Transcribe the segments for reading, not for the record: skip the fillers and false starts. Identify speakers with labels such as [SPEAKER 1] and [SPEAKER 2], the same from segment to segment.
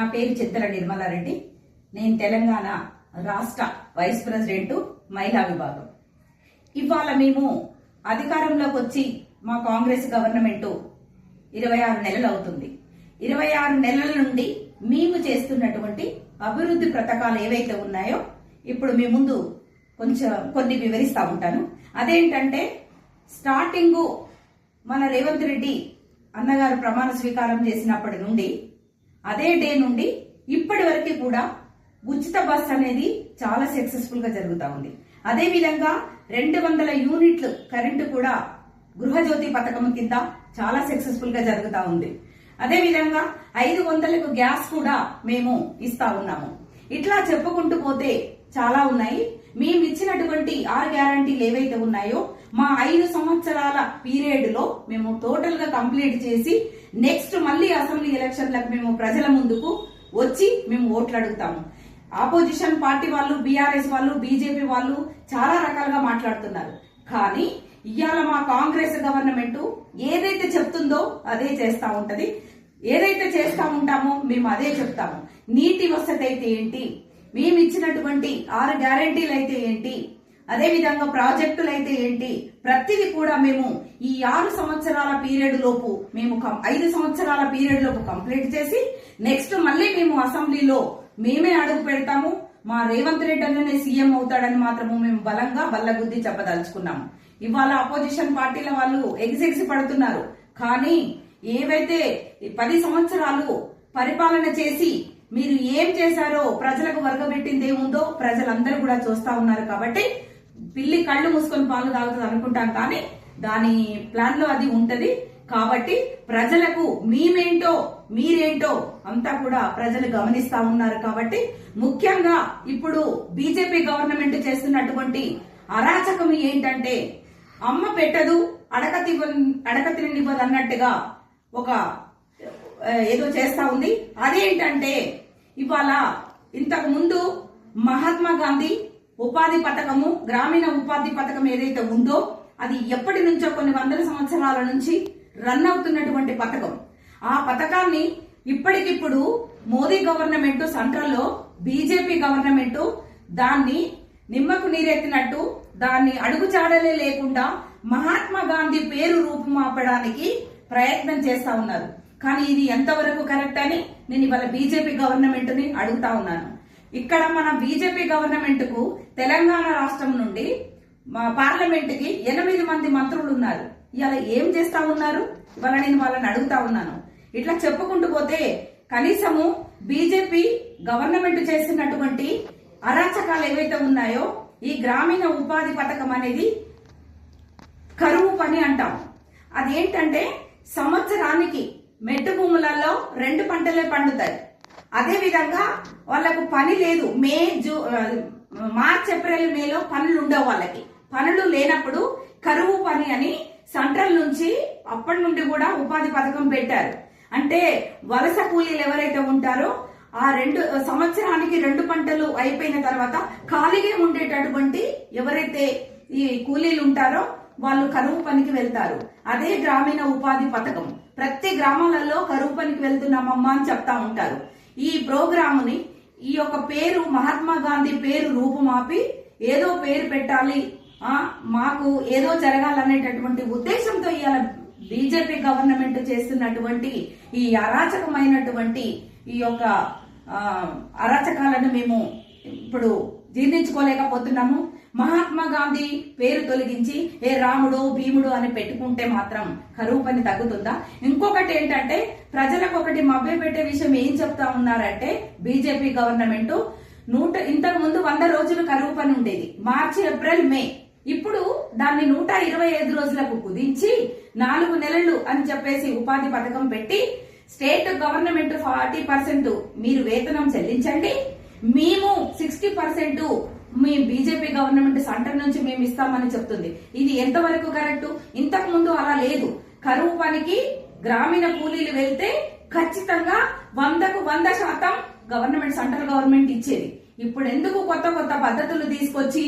[SPEAKER 1] నా పేరు చిత్తల నిర్మలారెడ్డి. నేను తెలంగాణ రాష్ట్ర వైస్ ప్రెసిడెంట్ మహిళా విభాగం. ఇవాళ మేము అధికారంలోకి వచ్చి మా కాంగ్రెస్ గవర్నమెంట్ 26 నెలలు అవుతుంది. 26 నెలల నుండి మేము చేస్తున్నటువంటి అభివృద్ధి పథకాలు ఏవైతే ఉన్నాయో ఇప్పుడు మీ ముందు కొన్ని వివరిస్తా ఉంటాను. అదేంటంటే స్టార్టింగ్ మన రేవంత్ రెడ్డి అన్నగారు ప్రమాణ స్వీకారం చేసినప్పటి నుండి అదే డే నుండి ఇప్పటి వరకు కూడా ఉచిత బస్ అనేది చాలా సక్సెస్ఫుల్ గా జరుగుతా ఉంది. అదే విధంగా 200 యూనిట్లు కరెంటు కూడా గృహజ్యోతి పథకం కింద చాలా సక్సెస్ఫుల్ గా జరుగుతా ఉంది. అదే విధంగా 500కు గ్యాస్ కూడా మేము ఇస్తా ఉన్నాము. ఇట్లా చెప్పుకుంటూ పోతే చాలా ఉన్నాయి. మేము ఇచ్చినటువంటి 6 గ్యారంటీలు ఏవైతే ఉన్నాయో మా 5 సంవత్సరాల పీరియడ్ లో మేము టోటల్ గా కంప్లీట్ చేసి నెక్స్ట్ మళ్ళీ అసెంబ్లీ ఎలక్షన్లకు మేము ప్రజల ముందుకు వచ్చి మేము ఓట్లు అడుగుతాము. ఆపోజిషన్ పార్టీ వాళ్ళు, బీఆర్ఎస్ వాళ్ళు, బీజేపీ వాళ్ళు చాలా రకాలుగా మాట్లాడుతున్నారు. కానీ ఇవాళ మా కాంగ్రెస్ గవర్నమెంట్ ఏదైతే చెప్తుందో అదే చేస్తా ఉంటది. ఏదైతే చేస్తా ఉంటామో మేము అదే చెప్తాము. నీటి వసతి అయితే ఏంటి, మేము ఇచ్చినటువంటి 6 గ్యారంటీలు అయితే ఏంటి, అదే విధంగా ప్రాజెక్టులు అయితే ఏంటి, ప్రతిదీ కూడా మేము ఈ 6 సంవత్సరాల పీరియడ్ లోపు మేము 5 సంవత్సరాల పీరియడ్ లోపు కంప్లీట్ చేసి నెక్స్ట్ మళ్ళీ మేము అసెంబ్లీలో మేమే అడుగు పెడతాము. మా రేవంత్ రెడ్డి అన్ననే సీఎం అవుతాడని మాత్రము మేము బలంగా బల్లగుద్ది చెప్పదలుచుకున్నాము. ఇవాళ అపోజిషన్ పార్టీల వాళ్ళు ఎగిసెగిసి పడుతున్నారు. కానీ ఏవైతే 10 సంవత్సరాలు పరిపాలన చేసి మీరు ఏం చేశారో ప్రజలకు వర్గబెట్టింది ఏముందో ప్రజలందరూ కూడా చూస్తా ఉన్నారు. కాబట్టి పిల్లి కళ్ళు మూసుకొని పాలు తాగుతుంది అనుకుంటాం, కానీ దాని ప్లాన్ లో అది ఉంటది. కాబట్టి ప్రజలకు మేమేంటో మీరేంటో అంతా కూడా ప్రజలు గమనిస్తా ఉన్నారు. కాబట్టి ముఖ్యంగా ఇప్పుడు బీజేపీ గవర్నమెంట్ చేస్తున్నటువంటి అరాచకం ఏంటంటే అమ్మ పెట్టదు అడక తినివ్వదు అన్నట్టుగా ఒక ఏదో చేస్తా ఉంది. అదేంటంటే ఇవాళ ఇంతకు ముందు మహాత్మా గాంధీ ఉపాధి పథకము, గ్రామీణ ఉపాధి పథకం ఏదైతే ఉందో అది ఎప్పటి నుంచో కొన్ని వందల సంవత్సరాల నుంచి రన్ అవుతున్నటువంటి పథకం. ఆ పథకాన్ని ఇప్పటికిప్పుడు మోదీ గవర్నమెంట్, సెంట్రల్ లో బీజేపీ గవర్నమెంట్ దాన్ని నిమ్మకు నీరెత్తినట్టు దాన్ని అడుగుచాడలే లేకుండా మహాత్మా గాంధీ పేరు రూపుమాపడానికి ప్రయత్నం చేస్తా ఉన్నారు. కానీ ఇది ఎంతవరకు కరెక్ట్ అని నేను ఇవాళ బీజేపీ గవర్నమెంట్ ని అడుగుతా ఉన్నాను. ఇక్కడ మన బీజేపీ గవర్నమెంట్ కు తెలంగాణ రాష్ట్రం నుండి పార్లమెంట్ కి 8 మంది మంత్రులు ఉన్నారు. ఇవాళ ఏం చేస్తా ఉన్నారు ఇవాళ నేను వాళ్ళని అడుగుతా ఉన్నాను. ఇట్లా చెప్పుకుంటూ పోతే కనీసము బీజేపీ గవర్నమెంట్ చేస్తున్నటువంటి అరాచకాలు ఏవైతే ఉన్నాయో ఈ గ్రామీణ ఉపాధి పథకం అనేది కరువు పని అంటాం. అదేంటంటే సంవత్సరానికి మెట్టు భూములలో 2 పంటలే పండుతాయి. అదే విధంగా వాళ్ళకు పని లేదు. మార్చ్ ఏప్రిల్ మేలో పనులు ఉండవు. వాళ్ళకి పనులు లేనప్పుడు కరువు పని అని సెంట్రల్ నుంచి అప్పటి నుండి కూడా ఉపాధి పథకం పెట్టారు. అంటే వలస కూలీలు ఎవరైతే ఉంటారో ఆ 2 సంవత్సరానికి 2 పంటలు అయిపోయిన తర్వాత ఖాళీగా ఉండేటటువంటి ఎవరైతే ఈ కూలీలు ఉంటారో వాళ్ళు కరువు పనికి వెళ్తారు. అదే గ్రామీణ ఉపాధి పథకం. ప్రతి గ్రామాలలో కరువు పనికి వెళ్తున్నామమ్మా అని చెప్తా ఉంటారు. ఈ ప్రోగ్రాముని ఈ యొక్క పేరు మహాత్మా గాంధీ పేరు రూపుమాపి ఏదో పేరు పెట్టాలి, మాకు ఏదో జరగాలనేటటువంటి ఉద్దేశంతో ఇవాళ బీజేపీ గవర్నమెంట్ చేస్తున్నటువంటి ఈ అరాచకమైనటువంటి ఈ యొక్క అరాచకాలను మేము ఇప్పుడు జీర్ణించుకోలేకపోతున్నాము. మహాత్మా గాంధీ పేరు తొలగించి ఏ రాముడు భీముడు అని పెట్టుకుంటే మాత్రం కరువు పని తగ్గుతుందా? ఇంకొకటి ఏంటంటే ప్రజలకు ఒకటి మభ్య పెట్టే విషయం ఏం చెప్తా ఉన్నారంటే బీజేపీ గవర్నమెంట్ ఇంతకు ముందు 100 రోజులు కరువు పని ఉండేది, మార్చి ఏప్రిల్ మే. ఇప్పుడు దాన్ని 125 రోజులకు కుదించి 4 నెలలు అని చెప్పేసి ఉపాధి పథకం పెట్టి స్టేట్ గవర్నమెంట్ 40% మీరు వేతనం చెల్లించండి, మేము 60% మీ బీజేపీ గవర్నమెంట్ సెంటర్ నుంచి మేము ఇస్తామని చెప్తుంది. ఇది ఎంతవరకు కరెక్ట్? ఇంతకు ముందు అలా లేదు. కరువు పనికి గ్రామీణ కూలీలు వెళ్తే ఖచ్చితంగా 100కు 100% గవర్నమెంట్ సెంట్రల్ గవర్నమెంట్ ఇచ్చేది. ఇప్పుడు ఎందుకు కొత్త కొత్త పద్ధతులు తీసుకొచ్చి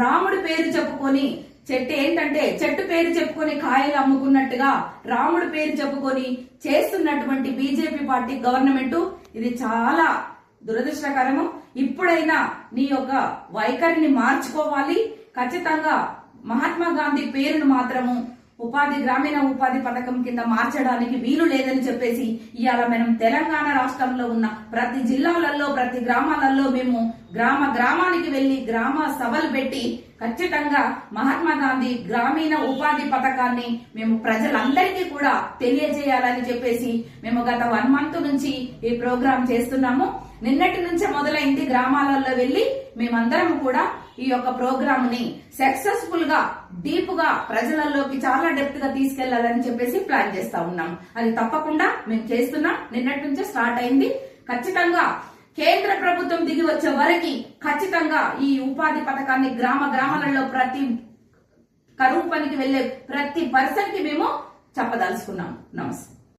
[SPEAKER 1] రాముడి పేరు చెప్పుకొని చెట్టు పేరు చెప్పుకొని కాయలు అమ్ముకున్నట్టుగా రాముడి పేరు చెప్పుకొని చేస్తున్నటువంటి బీజేపీ పార్టీ గవర్నమెంట్ ఇది చాలా దురదృష్టకరము. ఇప్పుడైనా నీ యొక్క వైఖరిని మార్చుకోవాలి. ఖచ్చితంగా మహాత్మా గాంధీ పేరును మాత్రము గ్రామీణ ఉపాధి పథకం కింద మార్చడానికి వీలు లేదని చెప్పేసి ఇవాళ మనం తెలంగాణ రాష్ట్రంలో ఉన్న ప్రతి జిల్లాలలో ప్రతి గ్రామాలలో మేము గ్రామానికి వెళ్లి గ్రామ సభలు పెట్టి ఖచ్చితంగా మహాత్మా గాంధీ గ్రామీణ ఉపాధి పథకాన్ని మేము ప్రజలందరికీ కూడా తెలియజేయాలని చెప్పేసి మేము గత 1 month నుంచి ఈ ప్రోగ్రాం చేస్తున్నాము. నిన్నటి నుంచే మొదలైంది. గ్రామాలలో వెళ్లి మేమందరం కూడా ఈ యొక్క ప్రోగ్రామ్ ని సక్సెస్ఫుల్ గా డీప్ గా ప్రజలలోకి చాలా డెప్త్ గా తీసుకెళ్లాలని చెప్పేసి ప్లాన్ చేస్తా ఉన్నాం. అది తప్పకుండా మేము చేస్తున్నాం. నిన్నటి నుంచే స్టార్ట్ అయింది. ఖచ్చితంగా కేంద్ర ప్రభుత్వం దిగి వచ్చే వరకు ఖచ్చితంగా ఈ ఉపాధి పథకాన్ని గ్రామాలలో ప్రతి కరువు పనికి వెళ్లే ప్రతి పర్సన్ కి మేము చెప్పదలుచుకున్నాం. నమస్తే.